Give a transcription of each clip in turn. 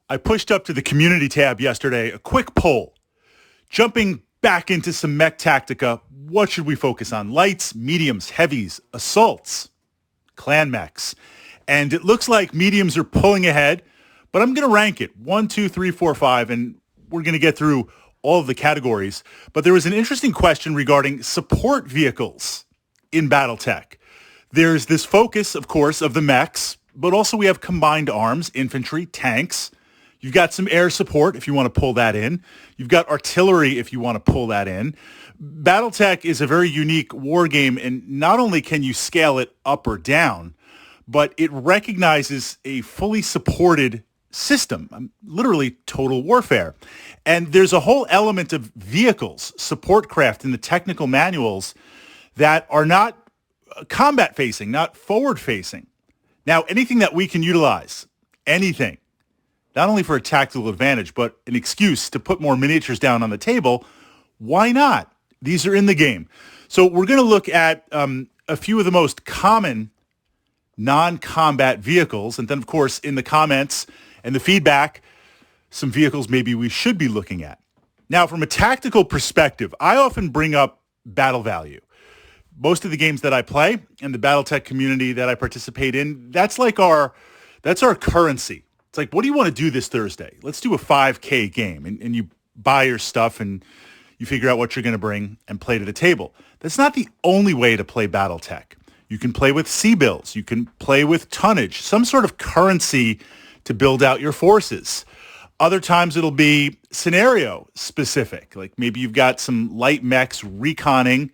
I pushed up to the community tab yesterday a quick poll. Jumping back into some mech tactica, what should we focus on? Lights, mediums, heavies, assaults, clan mechs. And it looks like mediums are pulling ahead, but I'm going to rank it 1, 2, 3, 4, 5, and we're going to get through all of the categories. But there was an interesting question regarding support vehicles in Battletech. There's this focus, of course, of the mechs, but also we have combined arms, infantry, tanks. You've got some air support if you want to pull that in. You've got artillery if you want to pull that in. Battletech is a very unique war game, and not only can you scale it up or down, but it recognizes a fully supported system, literally total warfare. And there's a whole element of vehicles, support craft in the technical manuals that are not combat-facing, not forward-facing. Now, anything that we can utilize, anything, not only for a tactical advantage, but an excuse to put more miniatures down on the table, why not? These are in the game. So we're going to look at a few of the most common non-combat vehicles. And then, of course, in the comments and the feedback, some vehicles maybe we should be looking at. Now, from a tactical perspective, I often bring up battle value. Most of the games that I play and the Battletech community that I participate in, that's our currency. It's like, what do you want to do this Thursday? Let's do a 5K game. And you buy your stuff and you figure out what you're going to bring and play to the table. That's not the only way to play Battletech. You can play with C-bills. You can play with tonnage, some sort of currency to build out your forces. Other times it'll be scenario specific. Like maybe you've got some light mechs reconning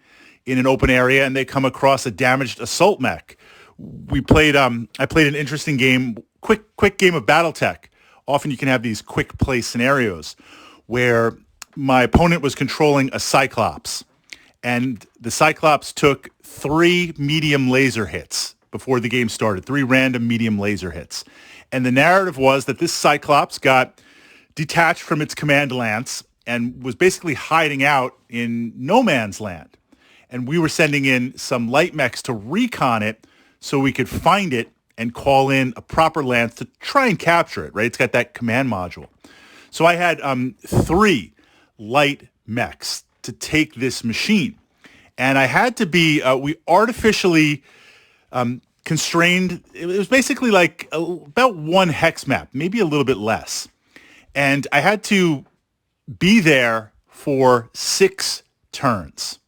in an open area and they come across a damaged assault mech. I played an interesting game, quick game of Battletech. Often you can have these quick play scenarios where my opponent was controlling a Cyclops, and the Cyclops took 3 medium laser hits before the game started, 3 random medium laser hits. And the narrative was that this Cyclops got detached from its command lance and was basically hiding out in no man's land. And we were sending in some light mechs to recon it so we could find it and call in a proper lance to try and capture it, right? It's got that command module. So I had 3 light mechs to take this machine. And I had to be, we artificially constrained. It was basically like about 1 hex map, maybe a little bit less. And I had to be there for 6 turns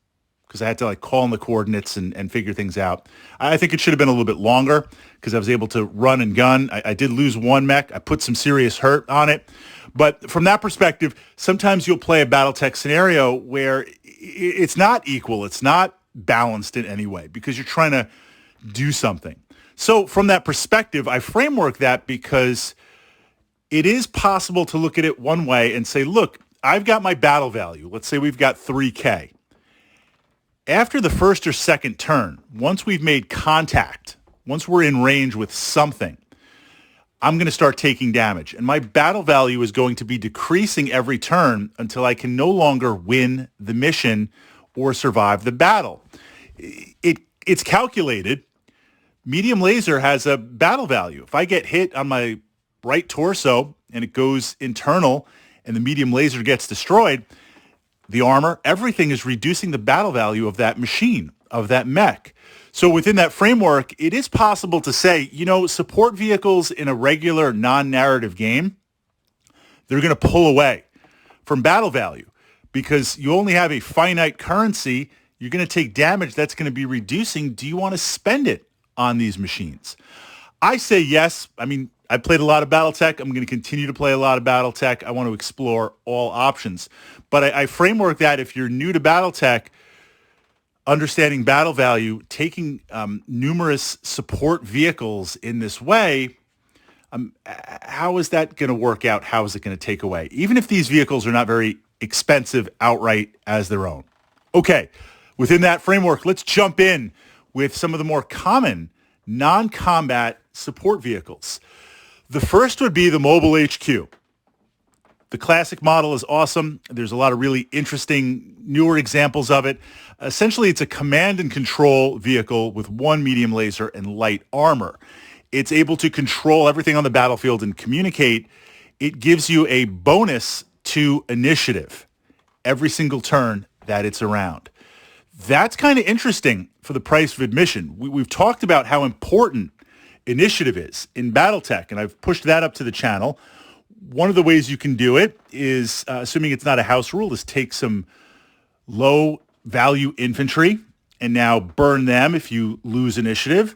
because I had to call in the coordinates and figure things out. I think it should have been a little bit longer because I was able to run and gun. I did lose 1 mech. I put some serious hurt on it. But from that perspective, sometimes you'll play a Battletech scenario where it's not equal. It's not balanced in any way because you're trying to do something. So from that perspective, I framework that because it is possible to look at it one way and say, look, I've got my battle value. Let's say we've got 3K. After the first or second turn, once we've made contact, once we're in range with something, I'm going to start taking damage. And my battle value is going to be decreasing every turn until I can no longer win the mission or survive the battle. It's calculated. Medium laser has a battle value. If I get hit on my right torso and it goes internal and the medium laser gets destroyed, the armor, everything is reducing the battle value of that machine, of that mech. So within that framework, it is possible to say, support vehicles in a regular non-narrative game, they're going to pull away from battle value because you only have a finite currency. You're going to take damage that's going to be reducing. Do you want to spend it on these machines? I say yes. I mean, I played a lot of Battletech. I'm going to continue to play a lot of Battletech. I want to explore all options. But I framework that if you're new to Battletech, understanding battle value, taking numerous support vehicles in this way, how is that going to work out? How is it going to take away? Even if these vehicles are not very expensive outright as their own. Okay, within that framework, let's jump in with some of the more common non-combat support vehicles. The first would be the Mobile HQ. The classic model is awesome. There's a lot of really interesting newer examples of it. Essentially, it's a command and control vehicle with 1 medium laser and light armor. It's able to control everything on the battlefield and communicate it gives you a bonus to initiative every single turn that it's around. That's kind of interesting for the price of admission. We've talked about how important initiative is in Battletech, and I've pushed that up to the channel. One of the ways you can do it is, assuming it's not a house rule, is take some low-value infantry and now burn them if you lose initiative.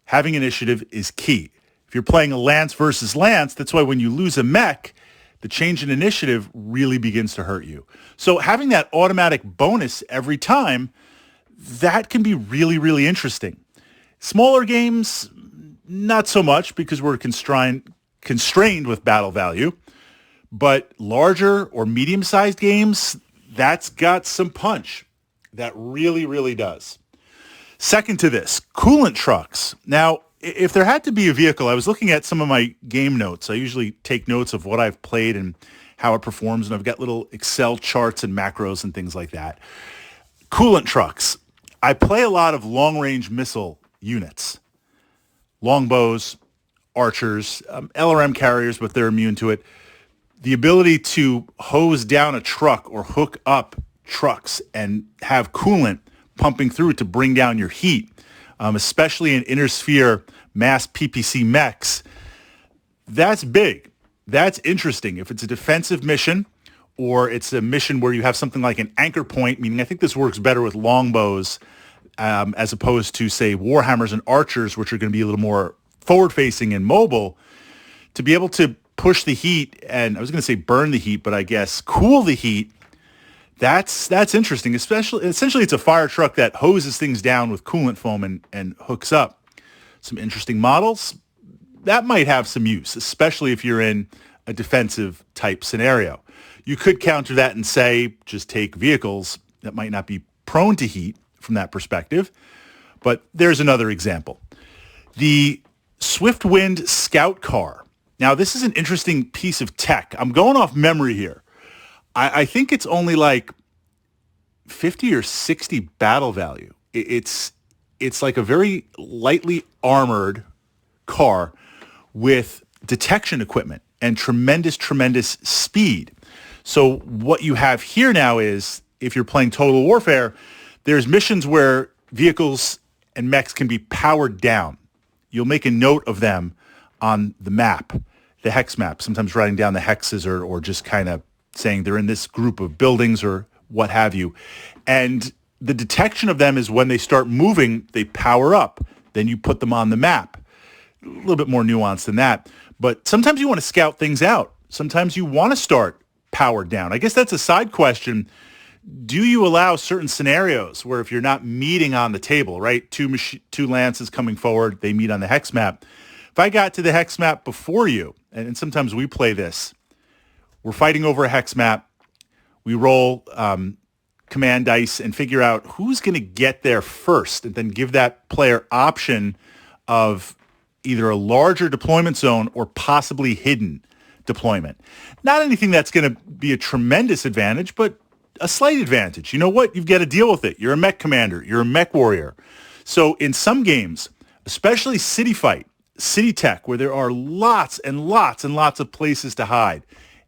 Having initiative is key. If you're playing a lance versus lance, that's why when you lose a mech, the change in initiative really begins to hurt you. So having that automatic bonus every time, that can be really, really interesting. Smaller games, not so much because we're constrained with battle value. But larger or medium-sized games, that's got some punch. That really, really does. Second to this, coolant trucks. Now, if there had to be a vehicle, I was looking at some of my game notes. I usually take notes of what I've played and how it performs, and I've got little Excel charts and macros and things like that. Coolant trucks. I play a lot of long-range missile units. Longbows, archers, LRM carriers, but they're immune to it. The ability to hose down a truck or hook up trucks and have coolant pumping through to bring down your heat, especially in inner sphere mass PPC mechs, that's big. That's interesting. If it's a defensive mission or it's a mission where you have something like an anchor point, meaning I think this works better with longbows as opposed to, say, warhammers and archers, which are going to be a little more forward-facing and mobile, to be able to push the heat, and I was going to say burn the heat, but I guess cool the heat, that's interesting. Essentially, it's a fire truck that hoses things down with coolant foam and hooks up. Some interesting models. That might have some use, especially if you're in a defensive type scenario. You could counter that and say, just take vehicles that might not be prone to heat from that perspective. But there's another example. The Swiftwind Scout Car. Now, this is an interesting piece of tech. I'm going off memory here. I think it's only like 50 or 60 battle value. It's like a very lightly armored car with detection equipment and tremendous speed. So what you have here now is, if you're playing Total Warfare, there's missions where vehicles and mechs can be powered down. You'll make a note of them on the map, the hex map, sometimes writing down the hexes or just kind of saying they're in this group of buildings or what have you. And the detection of them is when they start moving, they power up. Then you put them on the map. A little bit more nuanced than that. But sometimes you want to scout things out. Sometimes you want to start powered down. I guess that's a side question. Do you allow certain scenarios where if you're not meeting on the table, right? Two lances coming forward, they meet on the hex map. If I got to the hex map before you, and sometimes we play this, we're fighting over a hex map. We roll command dice and figure out who's going to get there first, and then give that player option of either a larger deployment zone or possibly hidden deployment. Not anything that's going to be a tremendous advantage, but a slight advantage. You know what? You've got to deal with it. You're a mech commander. You're a mech warrior. So in some games, especially City Fight, City Tech, where there are lots and lots of places to hide,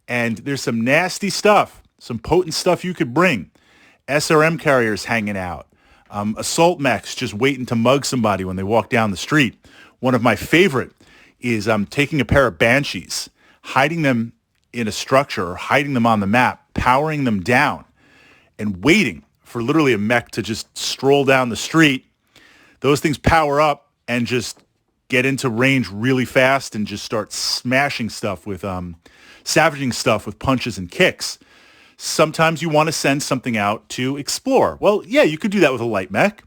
and there's some nasty stuff, some potent stuff you could bring. SRM carriers hanging out. Assault mechs just waiting to mug somebody when they walk down the street. One of my favorite is taking a pair of Banshees, hiding them in a structure or hiding them on the map, powering them down, and waiting for literally a mech to just stroll down the street. Those things power up and just get into range really fast and just start smashing stuff with, savaging stuff with punches and kicks. Sometimes you want to send something out to explore. Well, yeah, you could do that with a light mech,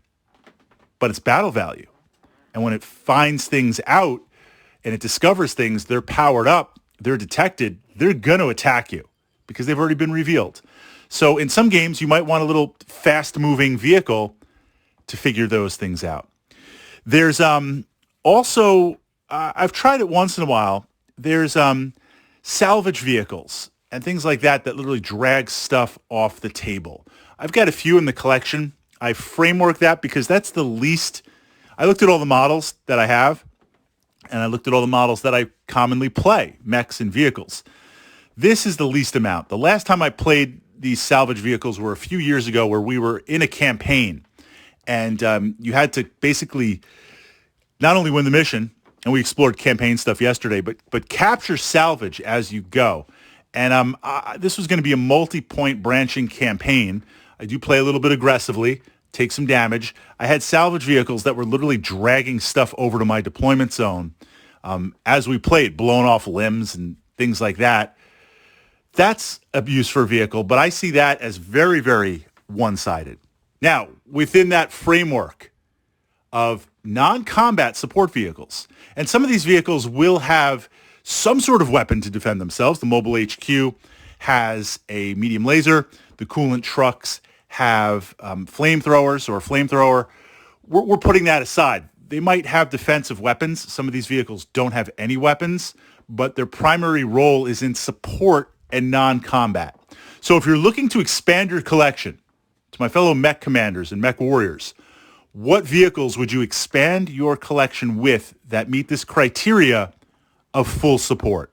but it's battle value. And when it finds things out and it discovers things, they're powered up, they're detected, they're going to attack you because they've already been revealed. So in some games, you might want a little fast-moving vehicle to figure those things out. There's also, I've tried it once in a while, there's salvage vehicles and things like that that literally drag stuff off the table. I've got a few in the collection. I framework that because that's the least. I looked at all the models that I have, and I looked at all the models that I commonly play, mechs and vehicles. This is the least amount. The last time I played these salvage vehicles were a few years ago where we were in a campaign and you had to basically not only win the mission, and we explored campaign stuff yesterday, but capture salvage as you go. And this was going to be a multi-point branching campaign. I do play a little bit aggressively, take some damage. I had salvage vehicles that were literally dragging stuff over to my deployment zone as we played, blowing off limbs and things like that. That's abuse for a vehicle, but I see that as very, very one-sided. Now, within that framework of non-combat support vehicles, and some of these vehicles will have some sort of weapon to defend themselves. The Mobile HQ has a medium laser. The coolant trucks have flamethrowers or a flamethrower. We're putting that aside. They might have defensive weapons. Some of these vehicles don't have any weapons, but their primary role is in support and non-combat. So if you're looking to expand your collection, to my fellow mech commanders and mech warriors, what vehicles would you expand your collection with that meet this criteria of full support?